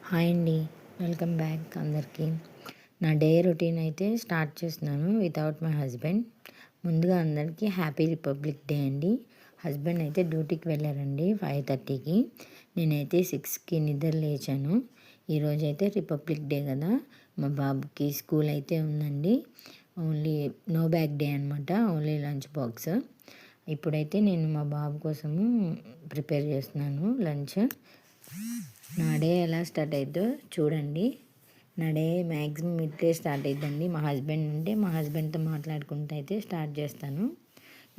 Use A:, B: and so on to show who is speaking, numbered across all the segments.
A: Hi అండి, welcome back అందరికీ. నా డే రొటీన్ అయితే స్టార్ట్ చేస్తున్నాను వితౌట్ మై హస్బెండ్. ముందుగా అందరికీ హ్యాపీ రిపబ్లిక్ డే అండి. హస్బెండ్ అయితే డ్యూటీకి వెళ్ళారండి 5:30కి. నేనైతే 6కి నిద్ర లేచాను. ఈరోజు అయితే రిపబ్లిక్ డే కదా, మా బాబుకి స్కూల్ అయితే ఉందండి. ఓన్లీ నో బ్యాగ్ డే అనమాట, ఓన్లీ లంచ్ బాక్స్. ఇప్పుడైతే నేను మా బాబు కోసము ప్రిపేర్ చేస్తున్నాను లంచ్. నా డే ఎలా స్టార్ట్ అవుతుందో చూడండి. నా డే మ్యాక్సిమం ఇట్లే స్టార్ట్ అవుతుందండి. మా హస్బెండ్ ఉంటే మా హస్బెండ్తో మాట్లాడుకుంటూ అయితే స్టార్ట్ చేస్తాను.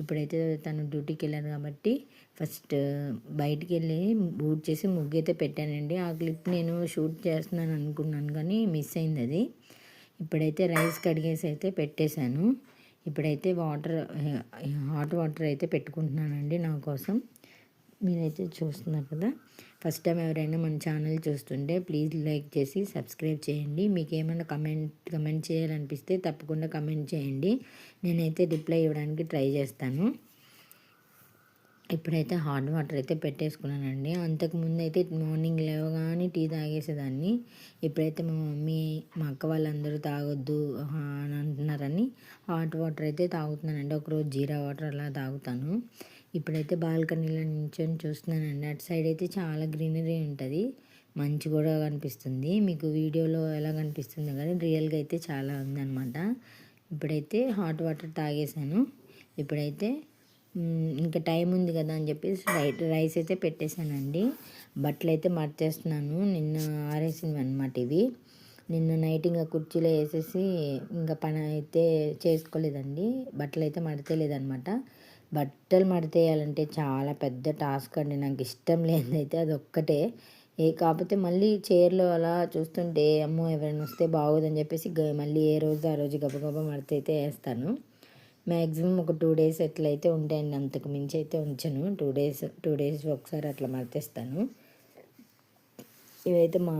A: ఇప్పుడైతే తను డ్యూటీకి వెళ్ళారు కాబట్టి ఫస్ట్ బయటికి వెళ్ళి బూట్ చేసి ముగ్గు అయితే పెట్టానండి. ఆ క్లిప్ నేను షూట్ చేస్తున్నాను అనుకున్నాను కానీ మిస్ అయింది అది. ఇప్పుడైతే రైస్ కడిగేసి అయితే పెట్టేశాను. ఇప్పుడైతే హాట్ వాటర్ అయితే పెట్టుకుంటున్నానండి నా కోసం. మీరైతే చూస్తున్నారు కదా, ఫస్ట్ టైం ఎవరైనా మన ఛానల్ చూస్తుంటే ప్లీజ్ లైక్ చేసి సబ్స్క్రైబ్ చేయండి. మీకు ఏమైనా కమెంట్ చేయాలనిపిస్తే తప్పకుండా కమెంట్ చేయండి. నేనైతే రిప్లై ఇవ్వడానికి ట్రై చేస్తాను. ఇప్పుడైతే హాట్ వాటర్ అయితే పెట్టేసుకున్నానండి. అంతకుముందు అయితే మార్నింగ్ లేవగానే టీ తాగేసేదాన్ని. ఇప్పుడైతే మా మమ్మీ మా అక్క వాళ్ళందరూ తాగొద్దు అని అంటున్నారని హాట్ వాటర్ అయితే తాగుతున్నానండి. ఒకరోజు జీరా వాటర్ అలా తాగుతాను. ఇప్పుడైతే బాల్కనీలో నించొని చూస్తున్నానండి. అటు సైడ్ అయితే చాలా గ్రీనరీ ఉంటుంది, మంచు కూడా కనిపిస్తుంది. మీకు వీడియోలో ఎలా కనిపిస్తుంది కానీ రియల్గా అయితే చాలా ఉందన్నమాట. ఇప్పుడైతే హాట్ వాటర్ తాగేసాను. ఇప్పుడైతే ఇంకా టైం ఉంది కదా అని చెప్పేసి రైస్ అయితే పెట్టేశానండి. బట్టలు అయితే మర్చేస్తున్నాను, నిన్న ఆరేసినవి అనమాట ఇవి. నిన్న నైట్ ఇంకా కుర్చీలో వేసేసి ఇంకా పని అయితే చేసుకోలేదండి. బట్టలు అయితే మడతలేదనమాట. బట్టలు మడతేయాలంటే చాలా పెద్ద టాస్క్ అండి. నాకు ఇష్టం లేదైతే అది ఒక్కటే. కాకపోతే మళ్ళీ చైర్లో అలా చూస్తుంటే అమ్మో ఎవరైనా వస్తే బాగోదని చెప్పేసి మళ్ళీ ఏ రోజు ఆ రోజు గబగబా మడత అయితే వేస్తాను. మ్యాక్సిమం ఒక 2 days ఎట్లయితే ఉంటాయండి, అంతకు మించి అయితే ఉంచను. 2 days ఒకసారి అట్లా మడతేస్తాను. ఇవైతే మా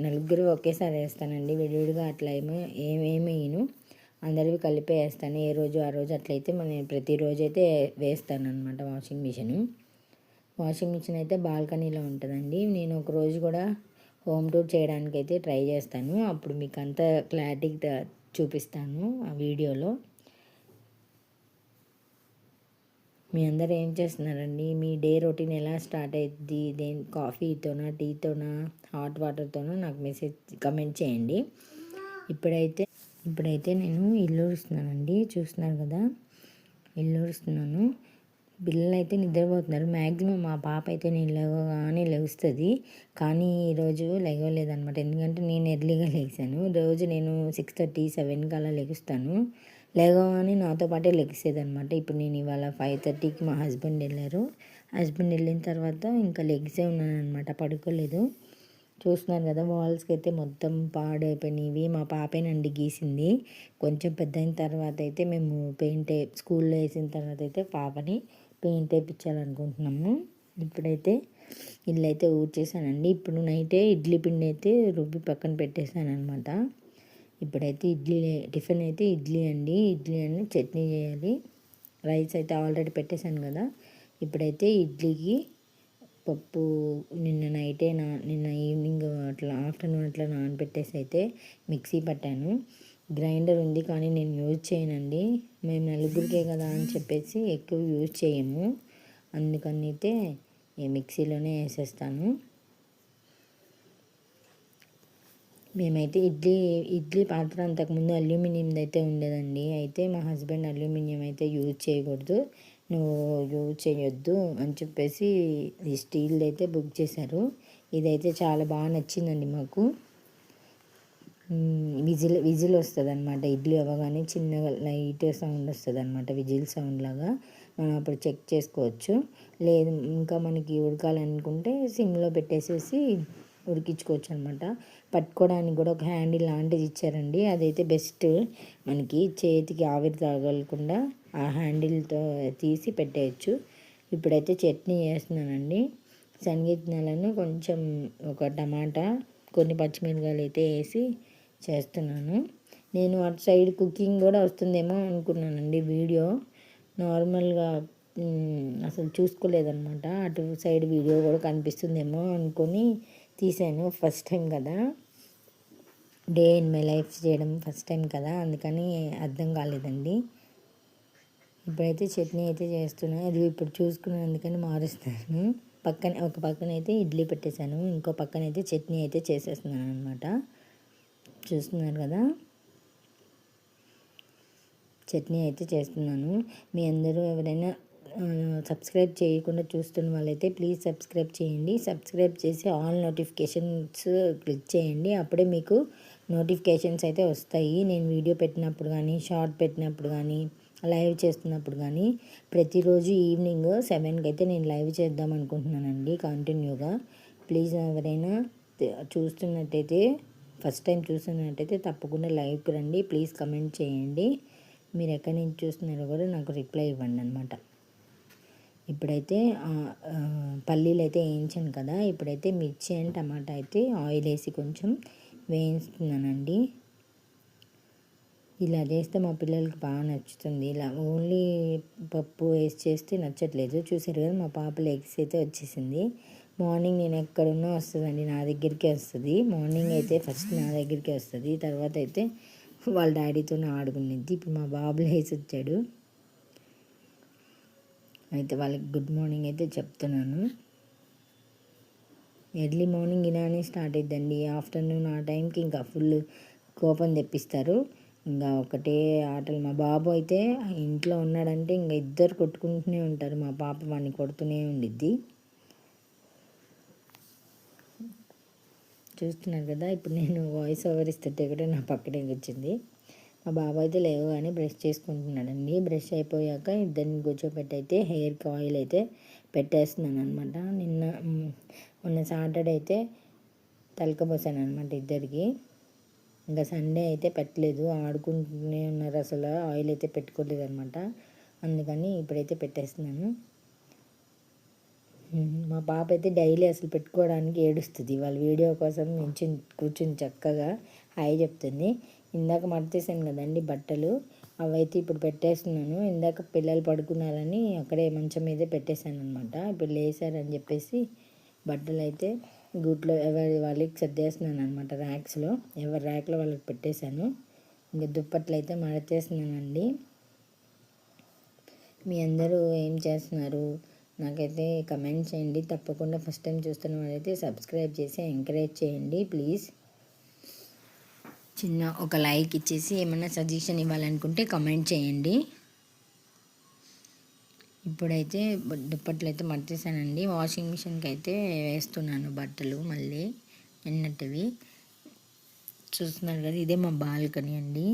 A: నలుగురు ఒకేసారి వేస్తానండి, విడివిడిగా అట్లా ఏమేమి వేయను, అందరివి కలిపే వేస్తాను. ఏ రోజు ఆ రోజు అట్లయితే నేను ప్రతిరోజు అయితే వేస్తాను అనమాట. వాషింగ్ మిషన్ అయితే బాల్కనీలో ఉంటుందండి. నేను ఒక రోజు కూడా హోమ్ టూర్ చేయడానికి అయితే ట్రై చేస్తాను, అప్పుడు మీకు అంతా క్లారిటీగా చూపిస్తాను ఆ వీడియోలో. మీ అందరూ ఏం చేస్తున్నారండి? మీ డే రొటీన్ ఎలా స్టార్ట్ అవుతుంది? కాఫీతోనా, టీతోనా, హాట్ వాటర్తోనా నాకు కమెంట్ చేయండి. ఇప్పుడైతే నేను ఇల్లు ఊడుస్తున్నానండి. చూస్తున్నారు కదా, ఇల్లు ఊడుస్తున్నాను. పిల్లలు అయితే నిద్రపోతున్నారు. మ్యాక్సిమం మా పాప అయితే నేను లేవగానే లెగుస్తుంది, కానీ ఈరోజు లేవలేదనమాట. ఎందుకంటే నేను ఎర్లీగా లేచాను. రోజు నేను 6:30, 7కి అలా లెగుస్తాను. లేవగానే నాతో పాటే లెగిసేదనమాట. ఇప్పుడు నేను ఇవాళ 5:30కి మా హస్బెండ్ వెళ్ళారు. హస్బెండ్ వెళ్ళిన తర్వాత ఇంకా లెగిసే ఉన్నాను అనమాట, పడుకోలేదు. చూస్తున్నారు కదా, వాల్స్కి అయితే మొత్తం పాడైపోయినవి. మా పాపేనండి గీసింది. కొంచెం పెద్ద అయిన తర్వాత అయితే మేము స్కూల్లో వేసిన తర్వాత అయితే పాపని పెయింట్ వేయించాలనుకుంటున్నాము. ఇప్పుడైతే ఇల్లు అయితే ఊడ్చేసానండి. ఇప్పుడు నైటే ఇడ్లీ పిండి అయితే రుబ్బి పక్కన పెట్టేశాను అనమాట. ఇప్పుడైతే టిఫిన్ అయితే ఇడ్లీ అని చట్నీ చేయాలి. రైస్ అయితే ఆల్రెడీ పెట్టేశాను కదా. ఇప్పుడైతే ఇడ్లీకి పప్పు నిన్న ఈవినింగ్ అట్లా ఆఫ్టర్నూన్ అట్లా నానబెట్టేసి అయితే మిక్సీ పట్టాను. గ్రైండర్ ఉంది కానీ నేను యూజ్ చేయనండి. మేము నలుగురికే కదా అని చెప్పేసి ఎక్కువ యూజ్ చేయము. అందుకని అయితే మిక్సీలోనే వేసేస్తాను. మేమైతే ఇడ్లీ పాత్ర అంతకుముందు అల్యూమినియంది అయితే ఉండేదండి. అయితే మా హస్బెండ్ అల్యూమినియం అయితే యూజ్ చేయకూడదు, నువ్వు యూజ్ చేయొద్దు అని చెప్పేసి ఈ స్టీల్ది అయితే బుక్ చేశారు. ఇదైతే చాలా బాగా నచ్చిందండి మాకు. విజిల్ వస్తుంది అనమాట. ఇడ్లీ అవ్వగానే చిన్నగా లైట్ సౌండ్ వస్తుంది అనమాట, విజిల్ సౌండ్ లాగా. మనం అప్పుడు చెక్ చేసుకోవచ్చు. లేదు ఇంకా మనకి ఉడకాలనుకుంటే సిమ్లో పెట్టేసేసి ఉడికించుకోవచ్చు అనమాట. పట్టుకోవడానికి కూడా ఒక హ్యాండిల్ లాంటిది ఇచ్చారండి, అదైతే బెస్ట్. మనకి చేతికి ఆవిరి తాగలకుండా ఆ హ్యాండిల్తో తీసి పెట్టేయచ్చు. ఇప్పుడైతే చట్నీ చేస్తున్నానండి. శనగిత్తనాలను కొంచెం ఒక టమాటా, కొన్ని పచ్చిమిరపకాయలు అయితే వేసి చేస్తున్నాను. నేను అటు సైడ్ కుకింగ్ కూడా వస్తుందేమో అనుకున్నానండి వీడియో. నార్మల్గా అసలు చూసుకోలేదన్నమాట. అటు సైడ్ వీడియో కూడా కనిపిస్తుందేమో అనుకొని తీసాను. ఫస్ట్ టైం కదా, డే ఇన్ మై లైఫ్ చేయడం ఫస్ట్ టైం కదా, అందుకని అర్థం కాలేదండి. ఇప్పుడైతే చట్నీ అయితే చేస్తున్నాను. అది ఇప్పుడు చూసుకున్నాను, అందుకని మారుస్తాను. ఒక పక్కన అయితే ఇడ్లీ పెట్టేశాను, ఇంకో పక్కన అయితే చట్నీ అయితే చేసేస్తున్నాను అనమాట. చూస్తున్నారు కదా, చట్నీ అయితే చేస్తున్నాను. మీ అందరూ ఎవరైనా సబ్స్క్రైబ్ చేయకుండా చూస్తున్న వాళ్ళైతే ప్లీజ్ సబ్స్క్రైబ్ చేయండి. సబ్స్క్రైబ్ చేసి ఆల్ నోటిఫికేషన్స్ క్లిక్ చేయండి. అప్పుడే మీకు నోటిఫికేషన్స్ అయితే వస్తాయి. నేను వీడియో పెట్టినప్పుడు కానీ, షార్ట్ పెట్టినప్పుడు కానీ, లైవ్ చేస్తున్నప్పుడు కానీ. ప్రతిరోజు ఈవినింగ్ 7కి అయితే నేను లైవ్ చేద్దాం అనుకుంటున్నానండి కంటిన్యూగా. ప్లీజ్ ఎవరైనా చూస్తున్నట్టయితే, ఫస్ట్ టైం చూస్తున్నట్టయితే తప్పకుండా లైవ్కి రండి. ప్లీజ్ కమెంట్ చేయండి. మీరు ఎక్కడి నుంచి చూస్తున్నారో కూడా నాకు రిప్లై ఇవ్వండి అనమాట. ఇప్పుడైతే పల్లీలు అయితే వేయించాను కదా, ఇప్పుడైతే మిర్చి అండ్ టమాటా అయితే ఆయిల్ వేసి కొంచెం వేయిస్తున్నానండి. ఇలా చేస్తే మా పిల్లలకి బాగా నచ్చుతుంది. ఇలా ఓన్లీ పప్పు వేసి చేస్తే నచ్చట్లేదు. చూసారు కదా, మా పాప లెగ్స్ అయితే వచ్చేసింది. మార్నింగ్ నేను ఎక్కడున్నా వస్తుందండి, నా దగ్గరికే వస్తుంది. మార్నింగ్ అయితే ఫస్ట్ నా దగ్గరికే వస్తుంది, తర్వాత అయితే వాళ్ళ డాడీతోనే ఆడుకునేది. ఇప్పుడు మా బాబు లేసి వచ్చాడు, అయితే వాళ్ళకి గుడ్ మార్నింగ్ అయితే చెప్తున్నాను. ఎర్లీ మార్నింగ్ ఇలానే స్టార్ట్ అయిద్దండి. ఆఫ్టర్నూన్ ఆ టైంకి ఇంకా ఫుల్ కోపం తెప్పిస్తారు. ఇంకా ఒకటే ఆటలు. మా బాబు అయితే ఇంట్లో ఉన్నాడంటే ఇంకా ఇద్దరు కొట్టుకుంటూనే ఉంటారు. మా పాప వాడిని కొడుతూనే ఉండిద్ది. చూస్తున్నారు కదా, ఇప్పుడు నేను వాయిస్ ఓవర్ ఇస్తుంటే కూడా నా పక్కనే వచ్చింది. మా బాబు అయితే లేవగానే బ్రష్ చేసుకుంటున్నాడండి. బ్రష్ అయిపోయాక ఇద్దరిని కూర్చోబెట్టి అయితే హెయిర్కి ఆయిల్ అయితే పెట్టేస్తున్నాను అనమాట. మొన్న సాటర్డే అయితే తలకపోసాను అనమాట ఇద్దరికి. ఇంకా సండే అయితే పెట్టలేదు, ఆడుకుంటూనే ఉన్నారు, అసలు ఆయిల్ అయితే పెట్టుకోలేదు అనమాట. అందుకని ఇప్పుడైతే పెట్టేస్తున్నాను. మా పాప అయితే డైలీ అసలు పెట్టుకోవడానికి ఏడుస్తుంది. వాళ్ళ వీడియో కోసం కూర్చుని చక్కగా హాయ్ చెప్తుంది. ఇందాక మడతేసాను కదండి బట్టలు, అవైతే ఇప్పుడు పెట్టేస్తున్నాను. ఇందాక పిల్లలు పడుకున్నారని అక్కడే మంచం మీదే పెట్టేశాను అనమాట. ఇప్పుడు లేసారని చెప్పేసి బట్టలు అయితే గూట్లో ఎవరి వాళ్ళకి సర్దేస్తున్నాను అనమాట. ర్యాక్స్లో ఎవరి ర్యాక్లో వాళ్ళకి పెట్టేశాను. ఇంకా దుప్పట్లు అయితే మడతేస్తున్నానండి. మీ అందరూ ఏం చేస్తున్నారు నాకైతే కమెంట్ చేయండి. తప్పకుండా ఫస్ట్ టైం చూస్తున్న వాళ్ళైతే సబ్స్క్రైబ్ చేసి ఎంకరేజ్ చేయండి ప్లీజ్. చిన్న ఒక లైక్ ఇచ్చేసి ఏమైనా సజెషన్ ఇవ్వాలనుకుంటే కమెంట్ చేయండి. ఇప్పుడైతే దుప్పట్లు అయితే మర్చేసానండి. వాషింగ్ మిషన్కి అయితే వేస్తున్నాను బట్టలు మళ్ళీ నిన్నటివి. చూస్తున్నారు కదా, ఇదే మా బాల్కనీ అండి.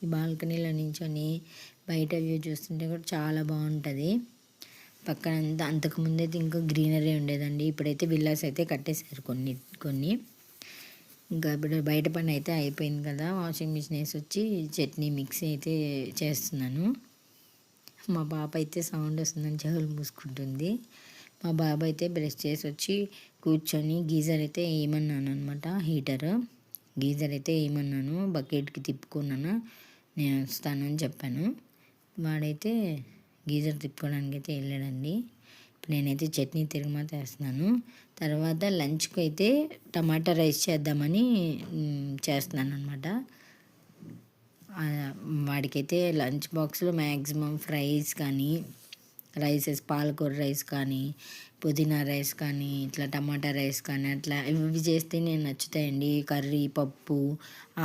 A: ఈ బాల్కనీలో నించొని బయట వ్యూ చూస్తుంటే కూడా చాలా బాగుంటుంది. పక్కనంతా అంతకుముందు అయితే ఇంకా గ్రీనరీ ఉండేదండి. ఇప్పుడైతే విల్లాస్ అయితే కట్టేశారు కొన్ని. ఇంకా ఇప్పుడు బయట పని అయితే అయిపోయింది కదా, వాషింగ్ మిషన్ వేసి వచ్చి చట్నీ మిక్సీ అయితే చేస్తున్నాను. మా పాప అయితే సౌండ్ వస్తుందని చెవులు మూసుకుంటుంది. మా బాబు అయితే బ్రష్ చేసి వచ్చి కూర్చొని గీజర్ అయితే వేయమన్నాను అనమాట. గీజర్ అయితే వేయమన్నాను, బకెట్కి తిప్పుకున్నాను, నేను వస్తానని చెప్పాను. వాడైతే గీజర్ తిప్పుకోవడానికి అయితే వెళ్ళాడండి. ఇప్పుడు నేనైతే చట్నీ తిరుగుమాత వేస్తున్నాను. తర్వాత లంచ్కి అయితే టమాటా రైస్ చేద్దామని చేస్తున్నాను అనమాట. వాడికైతే లంచ్ బాక్స్లో మ్యాక్సిమం ఫ్రైస్ కానీ, రైసెస్ పాలకూర రైస్ కానీ, పుదీనా రైస్ కానీ, ఇట్లా టమాటా రైస్ కానీ, అట్లా ఇవి చేస్తే నేను నచ్చుతాయండి. కర్రీ, పప్పు,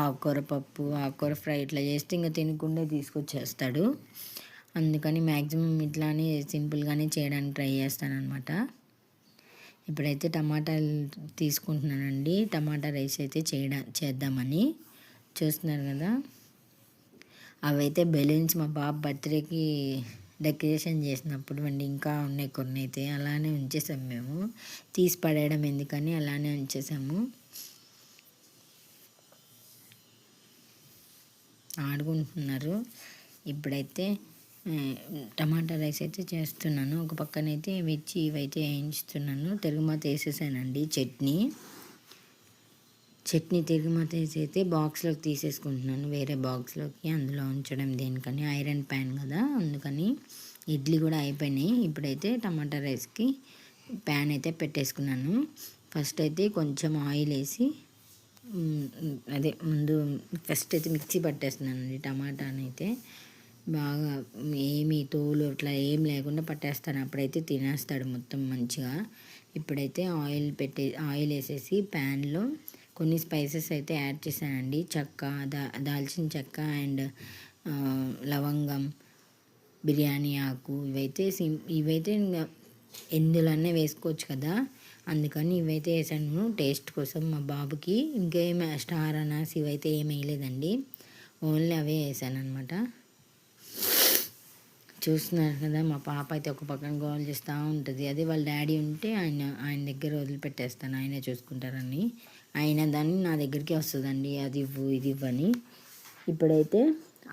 A: ఆకుకూర ఫ్రై ఇట్లా చేస్తే ఇంకా తినకుండా తీసుకొచ్చేస్తాడు. అందుకని మ్యాక్సిమం ఇట్లానే సింపుల్గానే చేయడానికి ట్రై చేస్తానన్నమాట. ఇప్పుడైతే టమాటాలు తీసుకుంటున్నానండి, టమాటా రైస్ అయితే చేద్దామని. చూస్తున్నారు కదా, అవైతే బెలూన్స్ మా బాబు బర్త్డేకి డెకరేషన్ చేసినప్పుడు అండి. ఇంకా ఉన్నాయి కొన్ని అయితే, అలానే ఉంచేసాము మేము. తీసి పడేయడం ఎందుకని అలానే ఉంచేసాము. ఆడుకుంటున్నారు. ఇప్పుడైతే టమాటా రైస్ అయితే చేస్తున్నాను. ఒక పక్కనైతే మిర్చి ఇవైతే వేయించుతున్నాను. తిరుగుమాత వేసేసానండి. చట్నీ తిరుగుమాత వేసి అయితే బాక్స్లోకి తీసేసుకుంటున్నాను, వేరే బాక్స్లోకి. అందులో ఉంచడం దేనికని, ఐరన్ ప్యాన్ కదా అందుకని. ఇడ్లీ కూడా అయిపోయినాయి. ఇప్పుడైతే టమాటా రైస్కి ప్యాన్ అయితే పెట్టేసుకున్నాను. ఫస్ట్ అయితే కొంచెం ఆయిల్ వేసి అదే ముందు ఫస్ట్ అయితే మిక్సీ పట్టేస్తున్నానండి. టమాటాని అయితే బాగా ఏమి తోలు అట్లా ఏం లేకుండా పట్టేస్తాను. అప్పుడైతే తినేస్తాడు మొత్తం మంచిగా. ఇప్పుడైతే ఆయిల్ వేసేసి ప్యాన్లో కొన్ని స్పైసెస్ అయితే యాడ్ చేశానండి. చెక్క, దాల్చిన చెక్క అండ్ లవంగం, బిర్యానీ ఆకు ఇవైతే ఇంకా ఎందులోనే వేసుకోవచ్చు కదా, అందుకని ఇవైతే వేసాను టేస్ట్ కోసం మా బాబుకి. ఇంకేం స్టార్ అనాస్ ఇవైతే ఏం వేయలేదండి, ఓన్లీ అవే వేసాను అనమాట. చూస్తున్నారు కదా, మా పాప అయితే ఒక పక్కన గోల్ చేస్తూ ఉంటుంది. అదే వాళ్ళ డాడీ ఉంటే ఆయన దగ్గర వదిలిపెట్టేస్తాను, ఆయనే చూసుకుంటారని. ఆయన దాన్ని నా దగ్గరికి వస్తుందండి, అది ఇవ్వు ఇది ఇవ్వని. ఇప్పుడైతే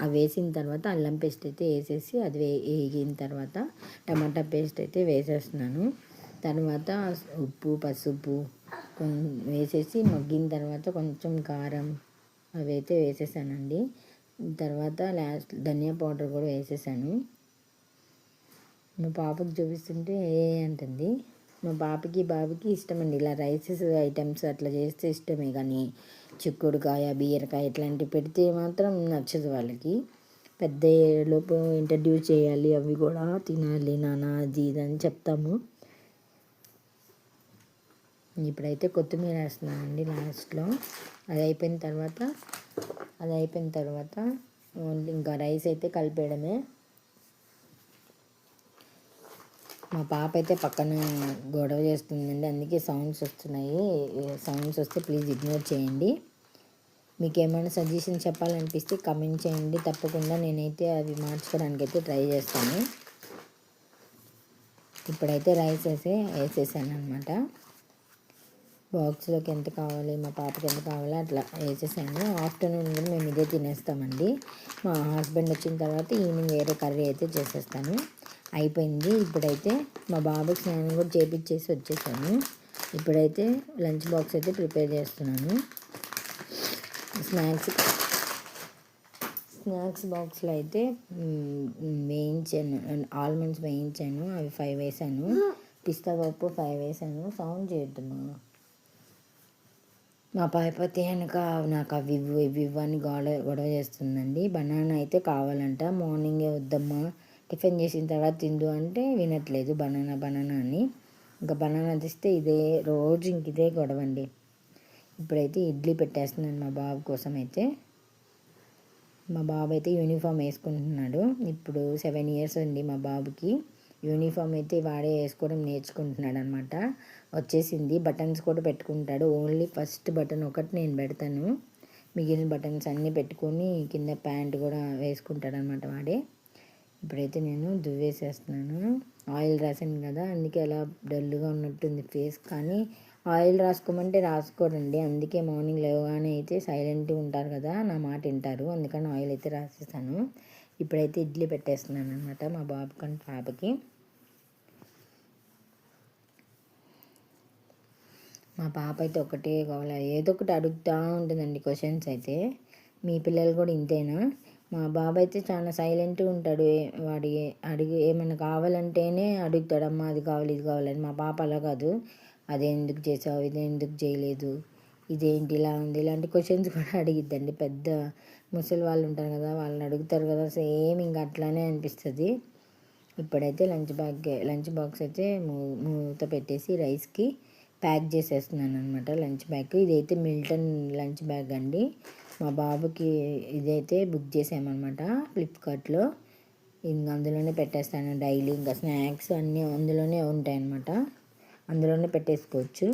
A: అవి వేసిన తర్వాత అల్లం పేస్ట్ అయితే వేసేసి అది వేగిన తర్వాత టమాటా పేస్ట్ అయితే వేసేస్తున్నాను. తర్వాత ఉప్పు, పసుపు వేసేసి మగ్గిన తర్వాత కొంచెం కారం అవి అయితే వేసేసానండి. తర్వాత లాస్ట్ ధనియా పౌడర్ కూడా వేసేసాను. మా పాపకి చూపిస్తుంటే అంటుంది. మా బాబుకి ఇష్టమండి ఇలా రైసెస్ ఐటమ్స్ అట్లా చేస్తే ఇష్టమే, కానీ చిక్కుడుకాయ, బీరకాయ ఇట్లాంటివి పెడితే మాత్రం నచ్చదు వాళ్ళకి. పెద్ద లోపు ఇంట్రడ్యూస్ చేయాలి, అవి కూడా తినాలి నాన్న అది ఇది అని చెప్తాము. ఇప్పుడైతే కొత్తిమీర వేస్తున్నానండి లాస్ట్లో. అది అయిపోయిన తర్వాత ఇంకా రైస్ అయితే కలిపేయడమే. మా పాప అయితే పక్కన గొడవ చేస్తుందండి, అందుకే సౌండ్స్ వస్తున్నాయి. సౌండ్స్ వస్తే ప్లీజ్ ఇగ్నోర్ చేయండి. మీకు ఏమైనా సజెషన్ చెప్పాలనిపిస్తే కమెంట్ చేయండి, తప్పకుండా నేనైతే అవి మార్చుకోవడానికి అయితే ట్రై చేస్తాను. ఇప్పుడైతే రైస్ వేసేసాను అనమాట. బాక్స్లోకి ఎంత కావాలి, మా పాపకి ఎంత కావాలో అట్లా వేసేసాను. ఆఫ్టర్నూన్ కూడా మేము ఇదే తినేస్తామండి. మా హస్బెండ్ వచ్చిన తర్వాత ఈవినింగ్ వేరే కర్రీ అయితే చేసేస్తాను. అయిపోయింది. ఇప్పుడైతే మా బాబుకి స్నానం కూడా చేపించేసి వచ్చేసాను. ఇప్పుడైతే లంచ్ బాక్స్ అయితే ప్రిపేర్ చేస్తున్నాను. స్నాక్స్ బాక్స్లో అయితే ఆల్మండ్స్ వేయించాను, అవి 5 వేసాను. పిస్తా పప్పు 5 వేసాను. సౌండ్ చేయొద్దమ్మా. మా పాప అయితే కనుక నాకు అవి ఇవ్వు అని గొడవ చేస్తుందండి. బనానా అయితే కావాలంట. మార్నింగే వద్దమ్మా, టిఫిన్ చేసిన తర్వాత తిందు అంటే వినట్లేదు, బనానా అని. ఇంకా బనానా తెస్తే రోజు ఇదే గొడవ అండి. ఇప్పుడైతే ఇడ్లీ పెట్టేస్తున్నాను మా బాబు కోసం అయితే. మా బాబు అయితే యూనిఫామ్ వేసుకుంటున్నాడు. ఇప్పుడు 7 ఇయర్స్ అండి మా బాబుకి. యూనిఫామ్ అయితే వాడే వేసుకోవడం నేర్చుకుంటున్నాడు అనమాట. వచ్చేసింది. బటన్స్ కూడా పెట్టుకుంటాడు. ఓన్లీ ఫస్ట్ బటన్ ఒకటి నేను పెడతాను, మిగిలిన బటన్స్ అన్నీ పెట్టుకొని కింద ప్యాంట్ కూడా వేసుకుంటాడు అనమాట వాడే. ఇప్పుడైతే నేను దువ్వేసేస్తున్నాను. ఆయిల్ రాసాను కదా, అందుకే అలా డల్గా ఉన్నట్టుంది ఫేస్. కానీ ఆయిల్ రాసుకోమంటే రాసుకోరండి, అందుకే మార్నింగ్ లేవగానే అయితే సైలెంట్గా ఉంటారు కదా, నా మాట వింటారు, అందుకని ఆయిల్ అయితే రాసేసాను. ఇప్పుడైతే ఇడ్లీ పెట్టేస్తున్నాను అనమాట మా పాపకి. మా పాప అయితే ఒకటే కావాలి, ఏదో ఒకటి అడుగుతూ ఉంటుందండి క్వశ్చన్స్ అయితే. మీ పిల్లలు కూడా ఇంతేనా? మా బాబు అయితే చాలా సైలెంట్గా ఉంటాడు. ఏమైనా కావాలంటేనే అడుగుతాడు, అమ్మ అది కావాలి ఇది కావాలని. మా పాప అలా కాదు, అదే ఎందుకు చేసావు, ఇదే ఎందుకు చేయలేదు, ఇదేంటి ఇలా ఉంది, ఇలాంటి క్వశ్చన్స్ కూడా అడిగిద్దండి. పెద్ద ముసలి వాళ్ళు ఉంటారు కదా, వాళ్ళని అడుగుతారు కదా, సేమ్ ఇంకా అట్లానే అనిపిస్తుంది. ఇప్పుడైతే లంచ్ బాక్స్ అయితే మూత పెట్టేసి రైస్కి ప్యాక్ చేసేస్తున్నాను అనమాట లంచ్ బ్యాగ్. ఇదైతే మిల్టన్ లంచ్ బ్యాగ్ అండి. మా బాబుకి ఇదైతే బుక్ చేసామన్నమాట ఫ్లిప్కార్ట్లో. ఇంకా అందులోనే పెట్టేస్తాను డైలీ. ఇంకా స్నాక్స్ అన్నీ అందులోనే ఉంటాయి అన్నమాట, అందులోనే పెట్టేసుకోవచ్చు.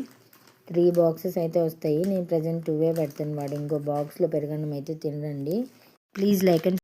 A: 3 బాక్సెస్ అయితే వస్తాయి. నేను ప్రజెంట్ 2 పెడతాను. వాడు ఇంకో బాక్స్లో పెరగడం అయితే తినరండి. Please like and